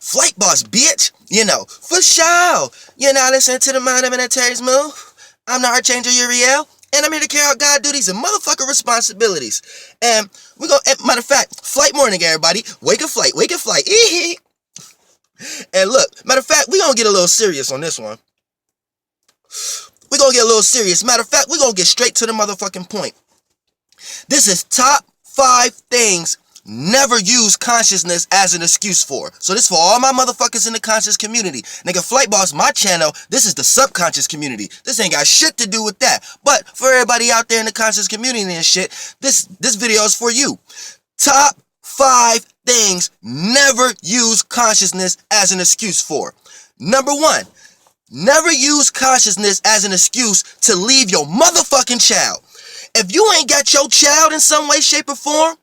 Flight Boss, bitch. You know, for sure. You're not listening to the Mind of Terry's Move. I'm the Archangel Uriel, and I'm here to carry out God duties and motherfucking responsibilities. And we're gonna, matter of fact, flight morning, everybody. Wake up, flight, wake up, flight. And look, matter of fact, we're gonna get a little serious on this one. We're gonna get a little serious. Matter of fact, we're gonna get straight to the motherfucking point. This is top 5 things never use consciousness as an excuse for. So this for all my motherfuckers in the conscious community. Nigga, Flight Boss, my channel, this is the subconscious community. This ain't got shit to do with that. But for everybody out there in the conscious community and shit, this video is for you. Top 5 things never use consciousness as an excuse for. Number 1, never use consciousness as an excuse to leave your motherfucking child. If you ain't got your child in some way, shape, or form,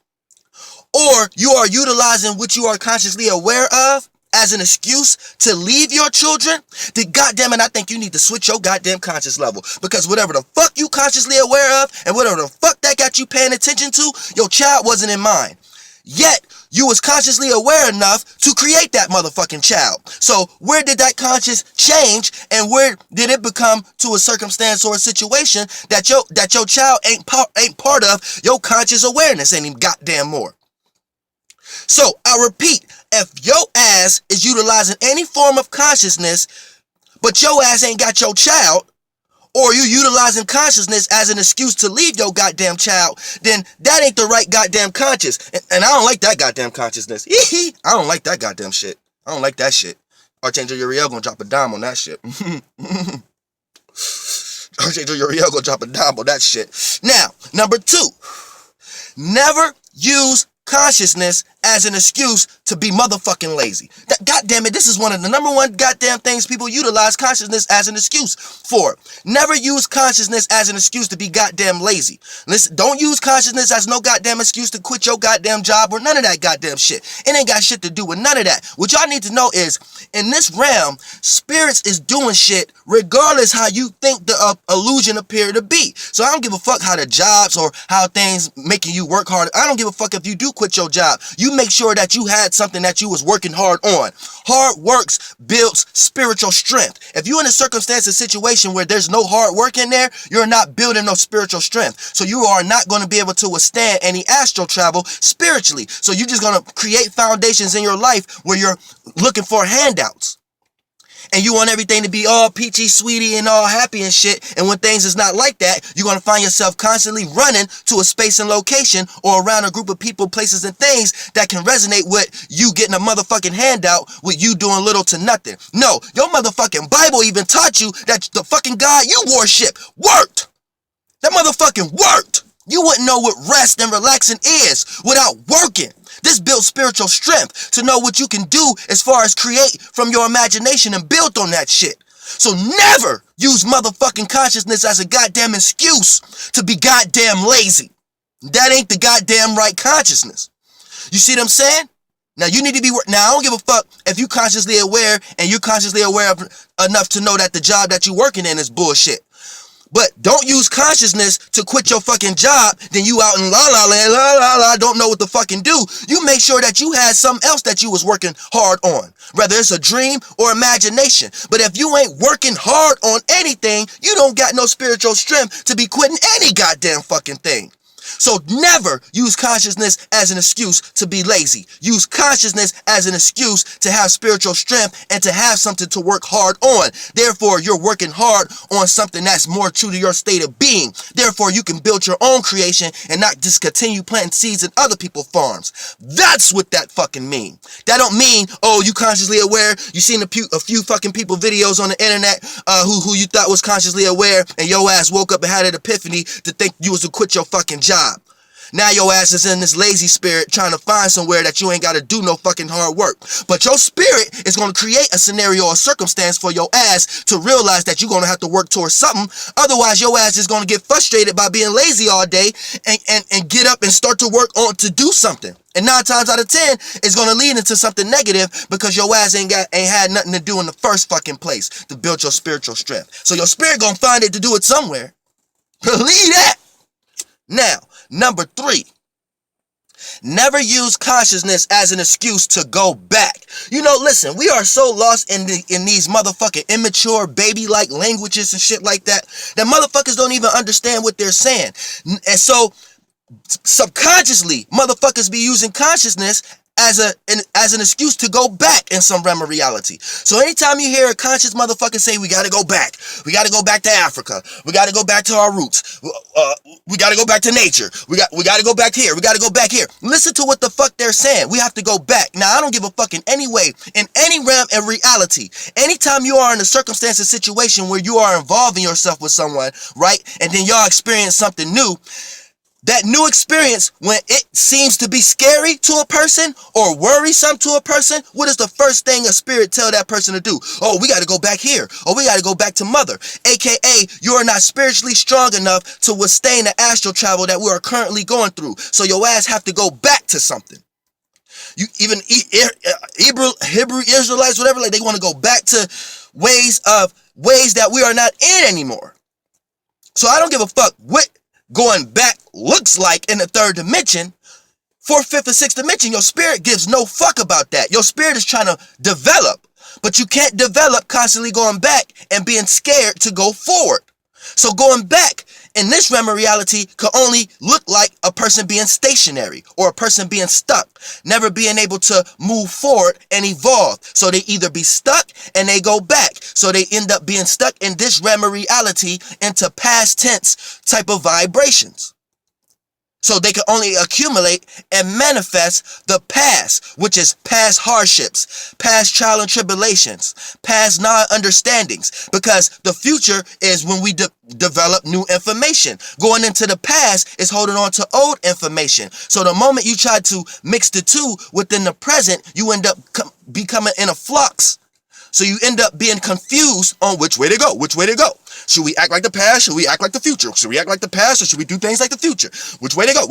or you are utilizing what you are consciously aware of as an excuse to leave your children, then goddamn it, I think you need to switch your goddamn conscious level. Because whatever the fuck you consciously aware of, and whatever the fuck that got you paying attention to, your child wasn't in mind. Yet, you was consciously aware enough to create that motherfucking child. So, where did that conscious change, and where did it become to a circumstance or a situation that your child ain't part of your conscious awareness any goddamn more? So, I repeat, if your ass is utilizing any form of consciousness, but your ass ain't got your child, or you utilizing consciousness as an excuse to leave your goddamn child, then that ain't the right goddamn conscious. And I don't like that goddamn consciousness. I don't like that goddamn shit. I don't like that shit. Archangel Uriel gonna drop a dime on that shit. Archangel Uriel gonna drop a dime on that shit. Now, number 2, never use consciousness as an excuse to be motherfucking lazy. God damn it, this is one of the number 1 goddamn things people utilize consciousness as an excuse for. Never use consciousness as an excuse to be goddamn lazy. Listen, don't use consciousness as no goddamn excuse to quit your goddamn job or none of that goddamn shit. It ain't got shit to do with none of that. What y'all need to know is, in this realm, spirits is doing shit regardless how you think the illusion appear to be. So I don't give a fuck how the jobs or how things making you work hard. I don't give a fuck if you do quit your job. You make sure that you had something that you was working hard on. Hard works builds spiritual strength. If you're in a circumstance or situation where there's no hard work in there, you're not building no spiritual strength. So you are not going to be able to withstand any astral travel spiritually. So you're just going to create foundations in your life where you're looking for handouts. And you want everything to be all peachy, sweetie, and all happy and shit. And when things is not like that, you're going to find yourself constantly running to a space and location or around a group of people, places, and things that can resonate with you getting a motherfucking handout with you doing little to nothing. No, your motherfucking Bible even taught you that the fucking God you worship worked. That motherfucking worked. You wouldn't know what rest and relaxing is without working. This builds spiritual strength to know what you can do as far as create from your imagination and build on that shit. So never use motherfucking consciousness as a goddamn excuse to be goddamn lazy. That ain't the goddamn right consciousness. You see what I'm saying? Now you need to be, now I don't give a fuck if you consciously aware and you're consciously aware of enough to know that the job that you're working in is bullshit. But don't use consciousness to quit your fucking job, then you out in la la, don't know what to fucking do. You make sure that you had something else that you was working hard on, whether it's a dream or imagination. But if you ain't working hard on anything, you don't got no spiritual strength to be quitting any goddamn fucking thing. So never use consciousness as an excuse to be lazy. Use consciousness as an excuse to have spiritual strength and to have something to work hard on. Therefore, you're working hard on something that's more true to your state of being. Therefore, you can build your own creation and not just continue planting seeds in other people's farms. That's what that fucking mean. That don't mean, oh, you consciously aware. You seen a few fucking people videos on the internet who you thought was consciously aware, and your ass woke up and had an epiphany to think you was to quit your fucking job. Now your ass is in this lazy spirit trying to find somewhere that you ain't got to do no fucking hard work. But your spirit is going to create a scenario or circumstance for your ass to realize that you're going to have to work towards something. Otherwise, your ass is going to get frustrated by being lazy all day and get up and start to work on to do something. And 9 times out of 10, it's going to lead into something negative because your ass ain't had nothing to do in the first fucking place to build your spiritual strength. So your spirit going to find it to do it somewhere. Believe that. Now, number 3, never use consciousness as an excuse to go back. You know, listen, we are so lost in these motherfucking immature baby-like languages and shit like that motherfuckers don't even understand what they're saying. And so subconsciously, motherfuckers be using consciousness as an excuse to go back in some realm of reality. So anytime you hear a conscious motherfucker say, we gotta go back to Africa, we gotta go back to our roots, we gotta go back to nature, we gotta go back here, we gotta go back here. Listen to what the fuck they're saying. We have to go back. Now, I don't give a fuck in any way, in any realm of reality. Anytime you are in a circumstance or situation where you are involving yourself with someone, right, and then y'all experience something new, that new experience, when it seems to be scary to a person or worrisome to a person, what is the first thing a spirit tell that person to do? Oh, we got to go back here. Oh, we got to go back to mother. AKA, you are not spiritually strong enough to withstand the astral travel that we are currently going through. So your ass have to go back to something. You even Hebrew Israelites, whatever, like they want to go back to ways that we are not in anymore. So I don't give a fuck what going back looks like in the third dimension. Fourth, fifth, and sixth dimension, your spirit gives no fuck about that. Your spirit is trying to develop, but you can't develop constantly going back and being scared to go forward. So going back in this realm of reality could only look like a person being stationary or a person being stuck, never being able to move forward and evolve. So they either be stuck and they go back. So they end up being stuck in this realm of reality into past tense type of vibrations. So they can only accumulate and manifest the past, which is past hardships, past trial and tribulations, past non-understandings, because the future is when we develop new information. Going into the past is holding on to old information. So the moment you try to mix the two within the present, you end up becoming in a flux. So you end up being confused on which way to go, Should we act like the past? Should we act like the future? Should we act like the past or should we do things like the future? Which way to go?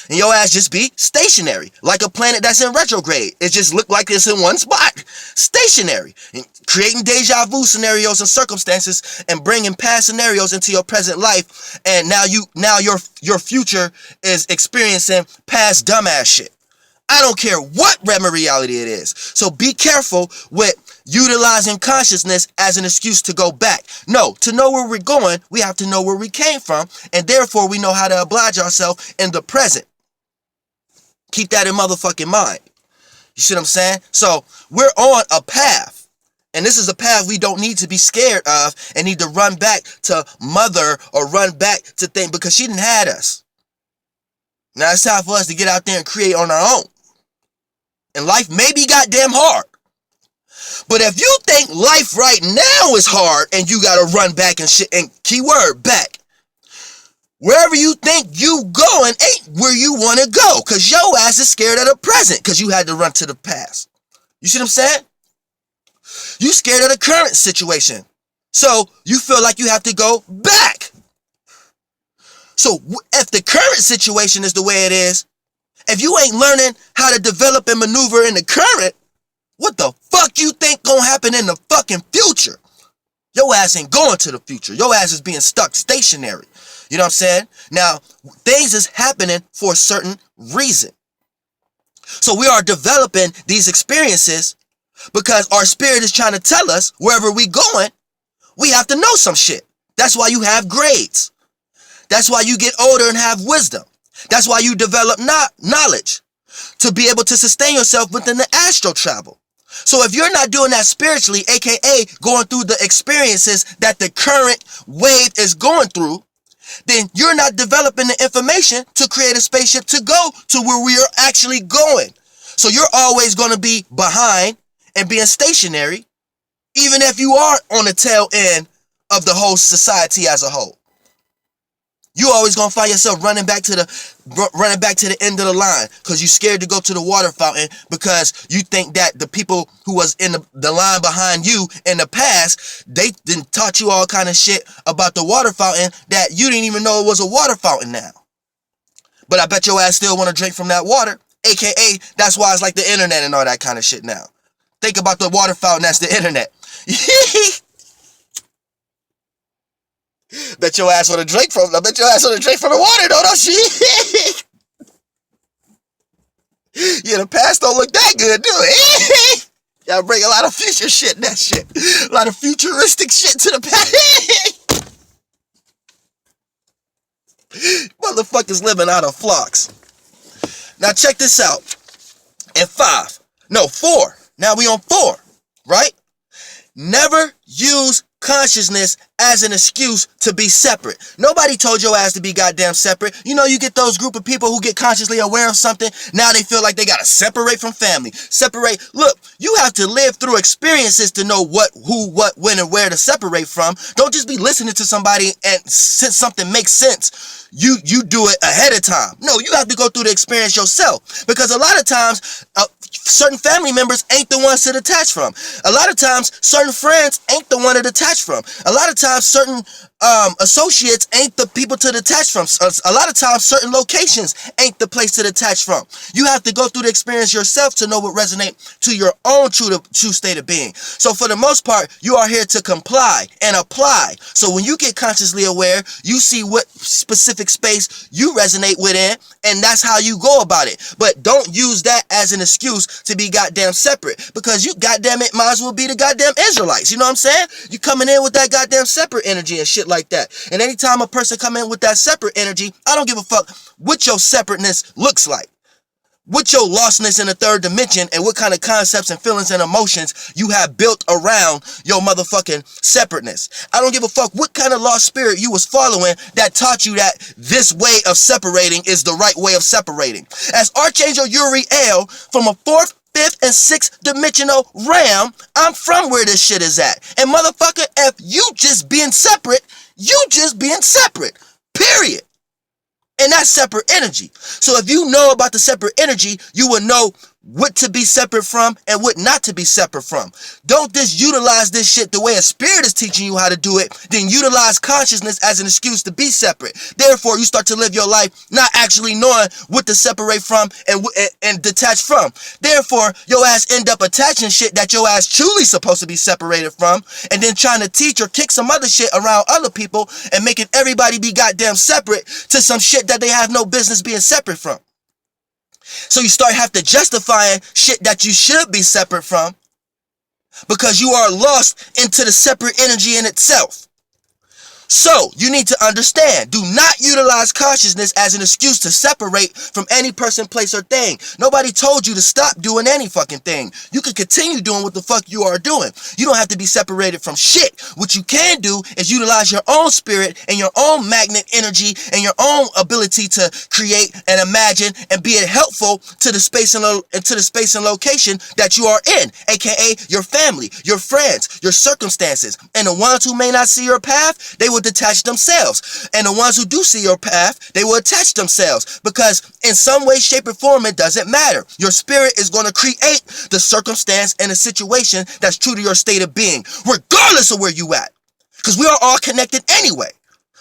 And your ass just be stationary, like a planet that's in retrograde. It just look like it's in one spot. Stationary. And creating deja vu scenarios and circumstances and bringing past scenarios into your present life. And now your future is experiencing past dumbass shit. I don't care what realm of reality it is. So be careful with utilizing consciousness as an excuse to go back. No, to know where we're going, we have to know where we came from, and therefore we know how to oblige ourselves in the present. Keep that in motherfucking mind. You see what I'm saying? So we're on a path, and this is a path we don't need to be scared of and need to run back to mother or run back to things because she didn't had us. Now it's time for us to get out there and create on our own. And life may be goddamn hard. But if you think life right now is hard and you gotta run back and shit, and keyword back, wherever you think you going ain't where you want to go, because your ass is scared of the present because you had to run to the past. You see what I'm saying? You scared of the current situation, so you feel like you have to go back. So if the current situation is the way it is, if you ain't learning how to develop and maneuver in the current, what the fuck you think gonna happen in the fucking future? Your ass ain't going to the future. Your ass is being stuck stationary. You know what I'm saying? Now, things is happening for a certain reason. So we are developing these experiences because our spirit is trying to tell us wherever we going, we have to know some shit. That's why you have grades. That's why you get older and have wisdom. That's why you develop knowledge to be able to sustain yourself within the astral travel. So if you're not doing that spiritually, aka going through the experiences that the current wave is going through, then you're not developing the information to create a spaceship to go to where we are actually going. So you're always going to be behind and being stationary, even if you are on the tail end of the whole society as a whole. You always gonna find yourself running back to the end of the line because you're scared to go to the water fountain because you think that the people who was in the line behind you in the past, they didn't taught you all kind of shit about the water fountain that you didn't even know it was a water fountain now. But I bet your ass still want to drink from that water, aka that's why it's like the internet and all that kind of shit now. Think about the water fountain, that's the internet. Bet your ass want to drink from. I bet your ass want to drink from the water, though, don't she? Yeah, the past don't look that good, do it? Y'all bring a lot of future shit in that shit. A lot of futuristic shit to the past. Motherfuckers living out of flocks. Now check this out. And 4. Now we on 4, right? Never use consciousness as an excuse to be separate. Nobody told your ass to be goddamn separate. You know, you get those group of people who get consciously aware of something. Now they feel like they gotta separate from family. Separate. Look, you have to live through experiences to know what, who, what, when, and where to separate from. Don't just be listening to somebody and since something makes sense, you do it ahead of time. No, you have to go through the experience yourself. Because a lot of times, certain family members ain't the ones to detach from. A lot of times, certain friends ain't the one to detach from. A lot of times, certain associates ain't the people to detach from. A lot of times, certain locations ain't the place to detach from. You have to go through the experience yourself to know what resonates to your own true state of being. So for the most part, you are here to comply and apply. So when you get consciously aware, you see what specific space you resonate within, and that's how you go about it. But don't use that as an excuse to be goddamn separate, because you goddamn it might as well be the goddamn Israelites. You know what I'm saying? You coming in with that goddamn separate energy and shit like that. And anytime a person come in with that separate energy, I don't give a fuck what your separateness looks like, what your lostness in the third dimension, and what kind of concepts and feelings and emotions you have built around your motherfucking separateness. I don't give a fuck what kind of lost spirit you was following that taught you that this way of separating is the right way of separating. As Archangel Uriel from a 4th, 5th, and 6th dimensional realm, I'm from where this shit is at. And motherfucker, if you just being separate, you just being separate. Period. And that's separate energy. So if you know about the separate energy, you will know what to be separate from and what not to be separate from. Don't just utilize this shit the way a spirit is teaching you how to do it, then utilize consciousness as an excuse to be separate. Therefore, you start to live your life not actually knowing what to separate from and detach from. Therefore, your ass end up attaching shit that your ass truly supposed to be separated from, and then trying to teach or kick some other shit around other people and making everybody be goddamn separate to some shit that they have no business being separate from. So you start have to justifying shit that you should be separate from because you are lost into the separate energy in itself. So you need to understand, do not utilize consciousness as an excuse to separate from any person, place, or thing. Nobody told you to stop doing any fucking thing. You can continue doing what the fuck you are doing. You don't have to be separated from shit. What you can do is utilize your own spirit and your own magnet energy and your own ability to create and imagine and be helpful to the space and location that you are in, aka your family, your friends, your circumstances. And the ones who may not see your path, they will detach themselves, and the ones who do see your path, they will attach themselves, because in some way, shape, or form, it doesn't matter. Your spirit is going to create the circumstance and the situation that's true to your state of being, regardless of where you at, because we are all connected anyway.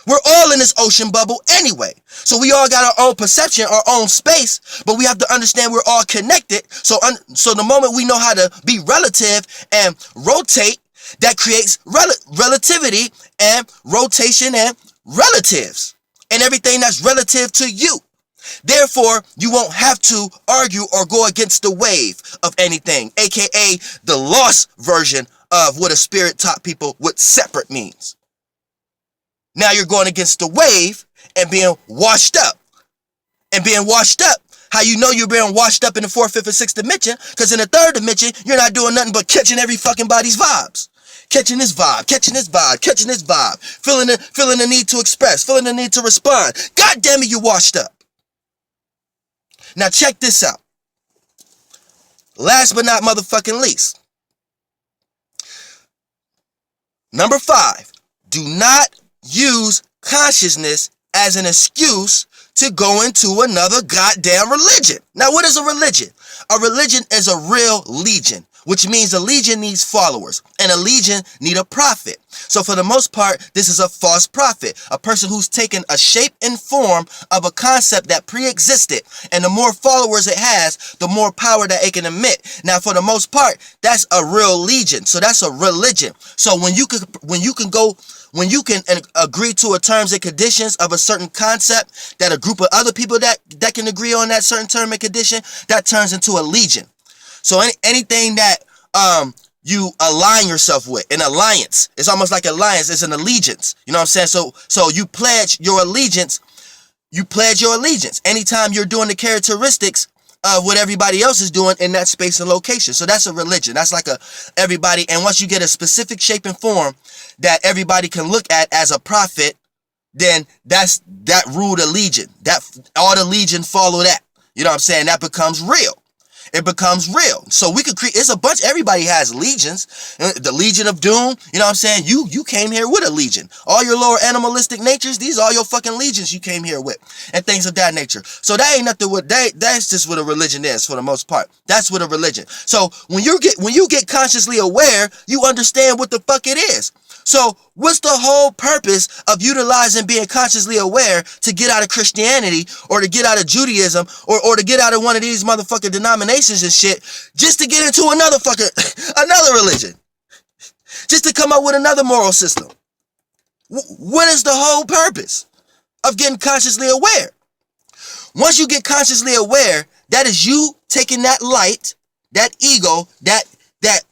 We're all in this ocean bubble anyway. So we all got our own perception, our own space, but we have to understand we're all connected. So the moment we know how to be relative and rotate, that creates relativity and rotation and relatives and everything that's relative to you. Therefore, you won't have to argue or go against the wave of anything, aka the lost version of what a spirit taught people what separate means. Now you're going against the wave and being washed up. And being washed up, how you know you're being washed up in the 4th, 5th, and 6th dimension? Because in the 3rd dimension, you're not doing nothing but catching every fucking body's vibes. Catching this vibe, catching this vibe, catching this vibe. Feeling the need to express, feeling the need to respond. God damn it, you washed up. Now check this out. Last but not motherfucking least. Number 5. Do not use consciousness as an excuse to go into another goddamn religion. Now, what is a religion? A religion is a real legion, which means a legion needs followers, and a legion need a prophet. So for the most part, this is a false prophet, a person who's taken a shape and form of a concept that pre-existed, and the more followers it has, the more power that it can emit. Now, for the most part, that's a real legion. So that's a religion. So when you can agree to a terms and conditions of a certain concept that a group of other people that can agree on that certain term and condition, that turns into a legion. So anything that you align yourself with. An alliance. It's almost like alliance. It's an allegiance. You know what I'm saying? So you pledge your allegiance. You pledge your allegiance anytime you're doing the characteristics of what everybody else is doing in that space and location. So that's a religion. That's like a everybody. And once you get a specific shape and form that everybody can look at as a prophet, then that's that ruled a legion. That all the legion follow that. You know what I'm saying? That becomes real. It becomes real. So we could create, it's a bunch, everybody has legions. The Legion of Doom, you know what I'm saying? You came here with a legion. All your lower animalistic natures, these are your fucking legions you came here with. And things of that nature. So that ain't nothing with, that's just what a religion is for the most part. That's what a religion. So when you get consciously aware, you understand what the fuck it is. So what's the whole purpose of utilizing being consciously aware to get out of Christianity or to get out of Judaism or to get out of one of these motherfucking denominations and shit just to get into another religion? Just to come up with another moral system? What is the whole purpose of getting consciously aware? Once you get consciously aware, that is you taking that light, that ego, that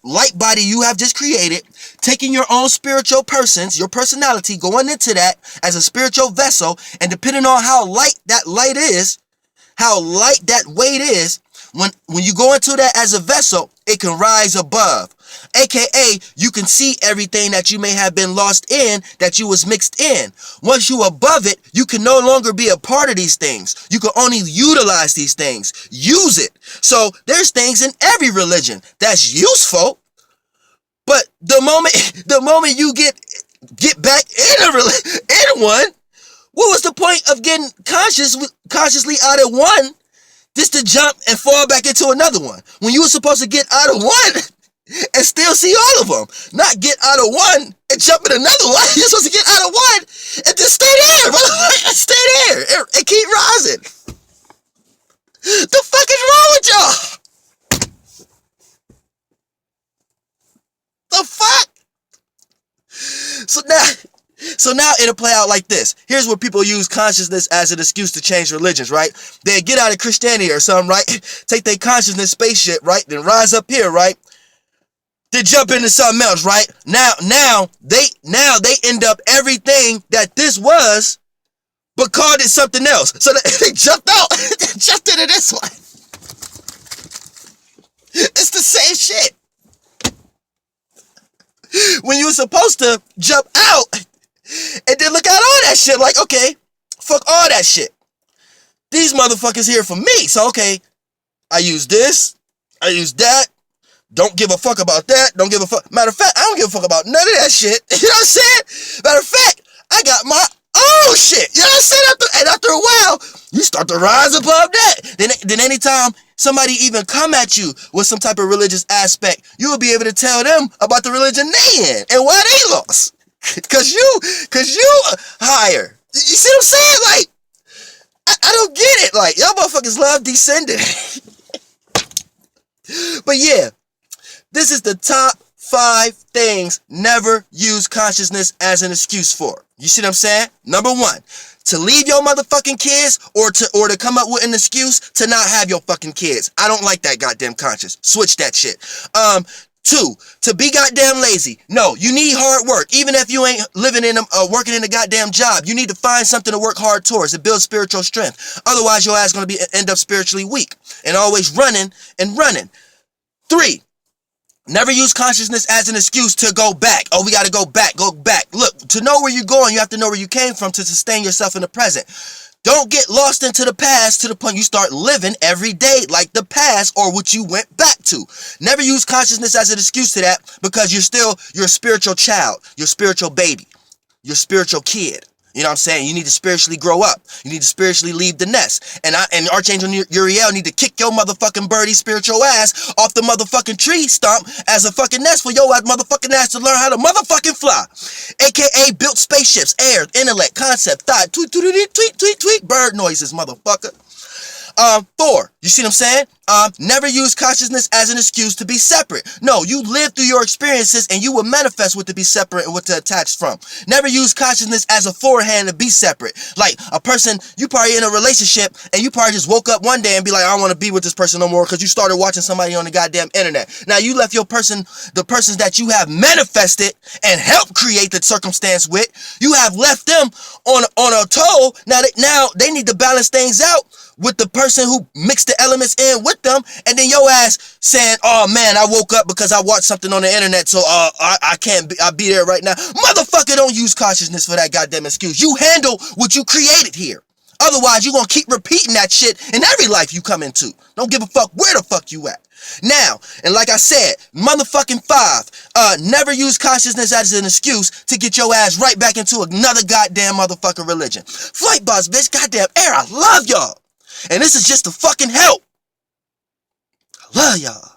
light body you have just created, taking your own spiritual persons, your personality, going into that as a spiritual vessel, and depending on how light that light is, how light that weight is, when you go into that as a vessel, it can rise above. AKA, you can see everything that you may have been lost in, that you was mixed in. Once you above it, you can no longer be a part of these things. You can only utilize these things. Use it. So there's things in every religion that's useful, but the moment you get back in one, what was the point of getting consciously out of one just to jump and fall back into another one when you were supposed to get out of one and still see all of them? Not get out of one and jump in another one. You're supposed to get out of one and just stay there, stay there and keep rising. The fuck is wrong with y'all? The fuck? So now it'll play out like this. Here's where people use consciousness as an excuse to change religions, right? They get out of Christianity or something, right? Take their consciousness spaceship, right? Then rise up here, right? They jump into something else, right? Now they end up everything that this was, but called it something else. So they jumped out, jumped into this one. It's the same shit. When you were supposed to jump out and then look at all that shit, like, okay, fuck all that shit. These motherfuckers here for me. So, okay, I use this, I use that. Don't give a fuck about that. Don't give a fuck. Matter of fact, I don't give a fuck about none of that shit. You know what I'm saying? Matter of fact, I got my own shit. You know what I'm saying? And after a while, you start to rise above that. Then anytime somebody even come at you with some type of religious aspect, you will be able to tell them about the religion they in and why they lost. Cause you higher. You see what I'm saying? Like, I don't get it. Like, y'all motherfuckers love descending. But yeah, this is the top 5 things never use consciousness as an excuse for. You see what I'm saying? Number 1, to leave your motherfucking kids or to come up with an excuse to not have your fucking kids. I don't like that goddamn conscious. Switch that shit. 2, to be goddamn lazy. No, you need hard work. Even if you ain't living in working in a goddamn job, you need to find something to work hard towards. It builds spiritual strength. Otherwise, your ass gonna end up spiritually weak and always running and running. 3, never use consciousness as an excuse to go back. Oh, we got to go back. Look, to know where you're going, you have to know where you came from to sustain yourself in the present. Don't get lost into the past to the point you start living every day like the past or what you went back to. Never use consciousness as an excuse to that, because you're a spiritual child, you're a spiritual baby, you're a spiritual kid. You know what I'm saying? You need to spiritually grow up. You need to spiritually leave the nest. And Archangel Uriel need to kick your motherfucking birdie spiritual ass off the motherfucking tree stump as a fucking nest for your motherfucking ass to learn how to motherfucking fly. AKA built spaceships, air, intellect, concept, thought, tweet, tweet, tweet, tweet, tweet, bird noises, motherfucker. 4, you see what I'm saying? Never use consciousness as an excuse to be separate. No, you live through your experiences and you will manifest what to be separate and what to attach from. Never use consciousness as a forehand to be separate. Like a person, you probably in a relationship and you probably just woke up one day and be like, I don't want to be with this person no more because you started watching somebody on the goddamn internet. Now you left your person, the persons that you have manifested and helped create the circumstance with, you have left them on a toll. Now they need to balance things out with the person who mixed the elements in with them, and then your ass saying, oh man, I woke up because I watched something on the internet, so I can't be, I'll be there right now. Motherfucker, don't use consciousness for that goddamn excuse. You handle what you created here. Otherwise, you're gonna keep repeating that shit in every life you come into. Don't give a fuck where the fuck you at. Now, and like I said, motherfucking 5, never use consciousness as an excuse to get your ass right back into another goddamn motherfucking religion. Flight Boss, bitch, goddamn air, I love y'all. And this is just to fucking help. I love y'all.